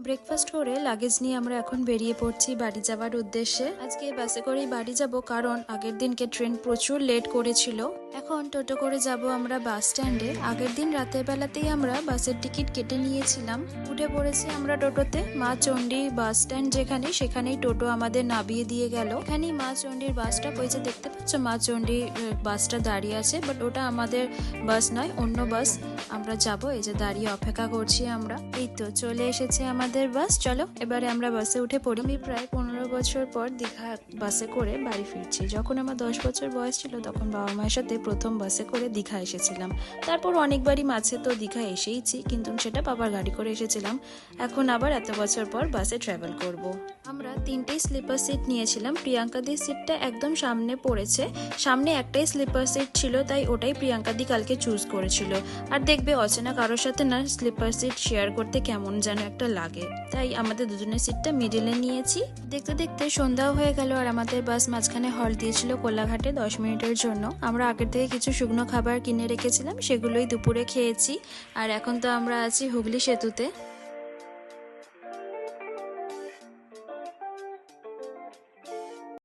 Breakfast করে luggage নিয়ে আমরা এখন বেরিয়ে পড়ছি বাড়ি যাওয়ার উদ্দেশ্যে। আজকে বাসে করেই বাড়ি যাব, কারণ আগের দিনকে ট্রেন প্রচুর লেট করেছিল। এখন টোটো করে যাব আমরা বাস স্ট্যান্ডে। আগের দিন রাতের বেলাতেই আমরা বাসের টিকিট কেটে নিয়েছিলাম। উঠে পড়েছি আমরা টোটোতে। মা চণ্ডী বাস স্ট্যান্ড যেখানে, সেখানেই টোটো আমাদের নামিয়ে দিয়ে গেল। এখানেই মা চণ্ডীর বাসটা পৌঁছে, দেখতে পাচ্ছ মা চণ্ডী বাসটা দাঁড়িয়ে আছে, বাট ওটা আমাদের বাস নয়, অন্য বাস। আমরা যাব, এই যে দাঁড়িয়ে অপেক্ষা করছি আমরা। এই তো চলে এসেছে আমাদের বাস। চলো এবারে আমরা বাসে উঠে পড়ি। আমি প্রায় 15 বছর পর দীঘা বাসে করে বাড়ি ফিরছি। যখন আমার 10 বছর বয়স ছিল তখন বাবা মায়ের সাথে প্রথম বাসে করে দীঘা এসেছিলাম। তারপর অনেকবারই মাঝে তো দীঘা এসেইছি, কিন্তু সেটা বাবার গাড়ি করে এসেছিলাম। এখন আবার এত বছর পর বাসে ট্রাভেল করব। আমরা 3টেই স্লিপার সিট নিয়েছিলাম। প্রিয়াঙ্কাদির সিটটা একদম সামনে পড়েছে। সামনে একটাই স্লিপার সিট ছিল, তাই ওটাই প্রিয়াঙ্কাদি কালকে চুজ করেছিল। আর দেখবে অচেনা কারোর সাথে না স্লিপার সিট শেয়ার করতে কেমন যেন একটা লাগে, তাই আমাদের দুজনের সিটটা মিডিলে নিয়েছি। দেখতে দেখতে সন্ধ্যাও হয়ে গেল, আর আমাদের বাস মাঝখানে হল্ট দিয়েছিল কোলাঘাটে 10 মিনিটের জন্য। আমরা আগের থেকে কিছু শুকনো খাবার কিনে রেখেছিলাম, সেগুলোই দুপুরে খেয়েছি। আর এখন তো আমরা আছি হুগলি সেতুতে।